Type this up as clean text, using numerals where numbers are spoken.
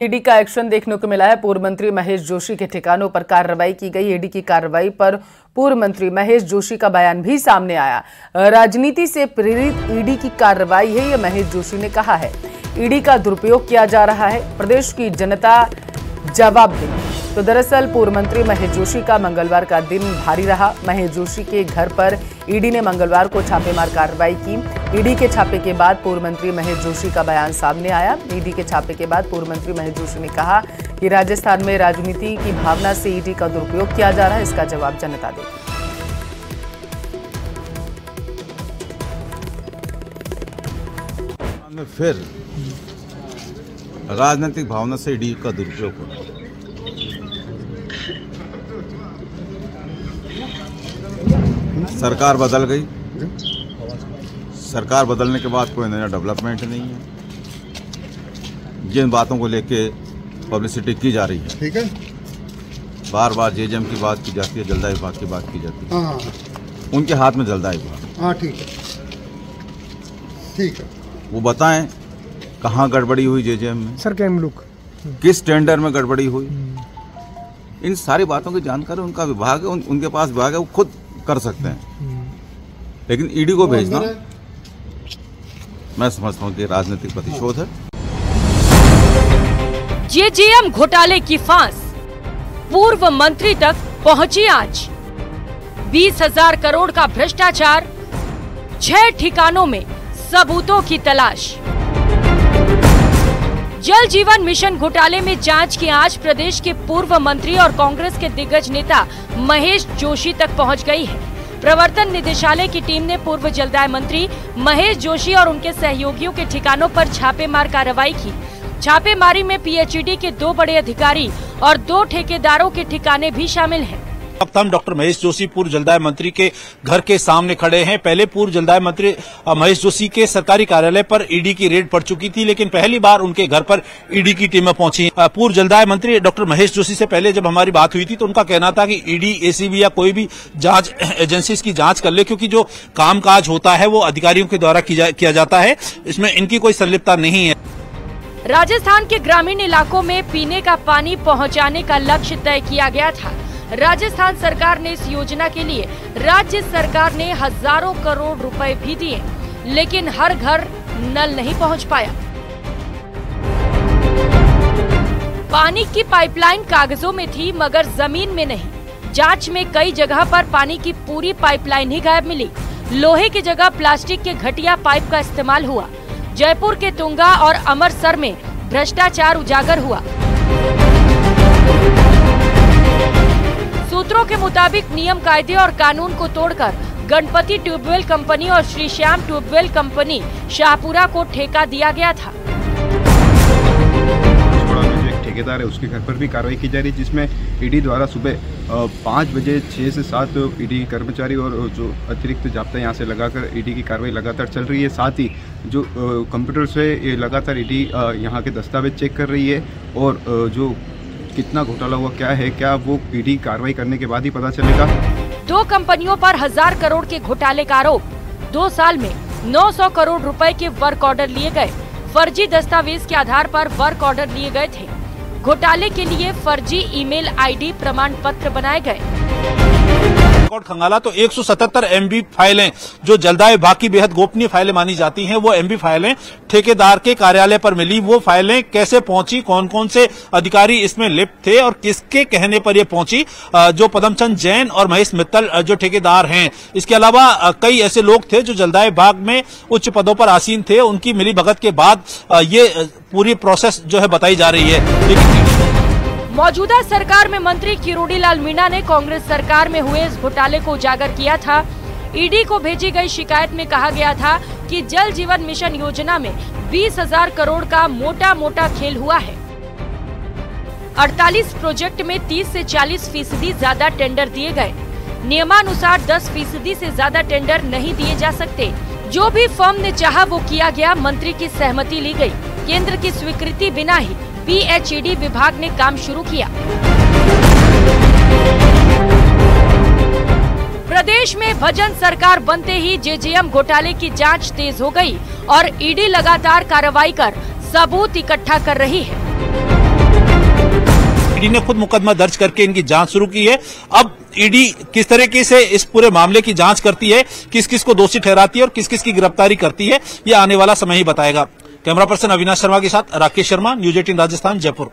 ED का action देखने को मिला है। पूर्व मंत्री महेश जोशी के ठिकानों पर कार्रवाई की गई। ईडी की कार्रवाई पर पूर्व मंत्री महेश जोशी का बयान भी सामने आया। राजनीति से प्रेरित ईडी की कार्रवाई है, यह महेश जोशी ने कहा है। ईडी का दुरुपयोग किया जा रहा है, प्रदेश की जनता जवाब दे। तो दरअसल पूर्व मंत्री महेश जोशी का मंगलवार का दिन भारी रहा। महेश जोशी के घर पर ईडी ने मंगलवार को छापेमार कार्रवाई की। ईडी के छापे के बाद पूर्व मंत्री महेश जोशी का बयान सामने आया। ईडी के छापे के बाद पूर्व मंत्री महेश जोशी ने कहा कि राजस्थान में राजनीति की भावना से ईडी का दुरुपयोग किया जा रहा है, इसका जवाब जनता देगी। फिर राजनीतिक भावना से ईडी का दुरुपयोग हो। सरकार बदल गई। सरकार बदलने के बाद कोई नया डेवलपमेंट नहीं है। जिन बातों को लेके पब्लिसिटी की जा रही है, ठीक है, बार बार जेजेएम की बात की जाती है, जलदाय विभाग की बात की जाती है। उनके हाथ में जलदाय विभाग। हाँ, ठीक है, ठीक है। वो बताएं कहाँ गड़बड़ी हुई जेजेएम में, सर क्या लोग किस टेंडर में गड़बड़ी हुई। इन सारी बातों की जानकारी उनका विभाग है, उनके पास विभाग है, वो खुद कर सकते हैं। लेकिन ईडी को भेजना मैं समझता हूं कि राजनीतिक प्रतिशोध है। जेजेएम घोटाले की फांस पूर्व मंत्री तक पहुंची आज। 20,000 करोड़ का भ्रष्टाचार, 6 ठिकानों में सबूतों की तलाश। जल जीवन मिशन घोटाले में जांच की आज प्रदेश के पूर्व मंत्री और कांग्रेस के दिग्गज नेता महेश जोशी तक पहुंच गई है। प्रवर्तन निदेशालय की टीम ने पूर्व जलदाय मंत्री महेश जोशी और उनके सहयोगियों के ठिकानों पर छापेमार कार्रवाई की। छापेमारी में पीएचईडी के 2 बड़े अधिकारी और 2 ठेकेदारों के ठिकाने भी शामिल हैं। वक्त हम डॉक्टर महेश जोशी पूर्व जलदाय मंत्री के घर के सामने खड़े हैं। पहले पूर्व जलदाय मंत्री महेश जोशी के सरकारी कार्यालय पर ईडी की रेड पड़ चुकी थी, लेकिन पहली बार उनके घर पर ईडी की टीमें पहुंची। पूर्व जलदाय मंत्री डॉक्टर महेश जोशी से पहले जब हमारी बात हुई थी तो उनका कहना था कि ईडी, एसीबी या कोई भी जांच एजेंसी इसकी जांच कर ले, क्योंकि जो कामकाज होता है वो अधिकारियों के द्वारा किया जाता है, इसमें इनकी कोई संलिप्तता नहीं है। राजस्थान के ग्रामीण इलाकों में पीने का पानी पहुँचाने का लक्ष्य तय किया गया था। राजस्थान सरकार ने इस योजना के लिए राज्य सरकार ने हजारों करोड़ रुपए भी दिए, लेकिन हर घर नल नहीं पहुंच पाया। पानी की पाइपलाइन कागजों में थी मगर जमीन में नहीं। जांच में कई जगह पर पानी की पूरी पाइपलाइन ही गायब मिली। लोहे की जगह प्लास्टिक के घटिया पाइप का इस्तेमाल हुआ। जयपुर के तुंगा और अमरसर में भ्रष्टाचार उजागर हुआ। सूत्रों के मुताबिक नियम कायदे और कानून को तोड़कर गणपति ट्यूबवेल कंपनी और श्री श्याम ट्यूबवेल कंपनी शाहपुरा को ठेका दिया गया था। जो एक ठेकेदार है उसके घर पर भी कार्रवाई की जा रही है, जिसमें ईडी द्वारा सुबह 5 बजे 6 से 7 ईडी कर्मचारी और जो अतिरिक्त जाब्ता यहाँ से लगाकर ईडी की कार्रवाई लगातार चल रही है। साथ ही जो कंप्यूटर से ये लगातार ईडी यहाँ के दस्तावेज चेक कर रही है और जो कितना घोटाला हुआ, क्या है, क्या वो ईडी कार्रवाई करने के बाद ही पता चलेगा। 2 कंपनियों पर 1000 करोड़ के घोटाले का आरोप। 2 साल में 900 करोड़ रुपए के वर्क ऑर्डर लिए गए। फर्जी दस्तावेज के आधार पर वर्क ऑर्डर लिए गए थे। घोटाले के लिए फर्जी ईमेल आईडी प्रमाण पत्र बनाए गए। खंगाला तो 177 MB फाइलें जो जलदाय विभाग की बेहद गोपनीय फाइलें मानी जाती हैं, वो MB फाइलें ठेकेदार के कार्यालय पर मिली। वो फाइलें कैसे पहुंची, कौन कौन से अधिकारी इसमें लिप्त थे और किसके कहने पर ये पहुंची, जो पदमचंद जैन और महेश मित्तल जो ठेकेदार हैं। इसके अलावा कई ऐसे लोग थे जो जलदाय विभाग में उच्च पदों पर आसीन थे। उनकी मिली भगत के बाद ये पूरी प्रोसेस जो है बताई जा रही है। मौजूदा सरकार में मंत्री किरोड़ी लाल मीणा ने कांग्रेस सरकार में हुए इस घोटाले को उजागर किया था। ईडी को भेजी गई शिकायत में कहा गया था कि जल जीवन मिशन योजना में 20,000 करोड़ का मोटा खेल हुआ है। 48 प्रोजेक्ट में 30 से 40% ज्यादा टेंडर दिए गए। नियमानुसार 10% से ज्यादा टेंडर नहीं दिए जा सकते। जो भी फर्म ने चाहा वो किया गया। मंत्री की सहमति ली गई। केंद्र की स्वीकृति बिना ही पीएचईडी विभाग ने काम शुरू किया। प्रदेश में भजन सरकार बनते ही जेजेएम घोटाले की जांच तेज हो गई और ईडी लगातार कार्रवाई कर सबूत इकट्ठा कर रही है। ईडी ने खुद मुकदमा दर्ज करके इनकी जांच शुरू की है। अब ईडी किस तरीके से इस पूरे मामले की जांच करती है, किस किस को दोषी ठहराती है और किस किस की गिरफ्तारी करती है, ये आने वाला समय ही बताएगा। कैमरा पर्सन अविनाश शर्मा के साथ राकेश शर्मा, न्यूज 18 राजस्थान, जयपुर।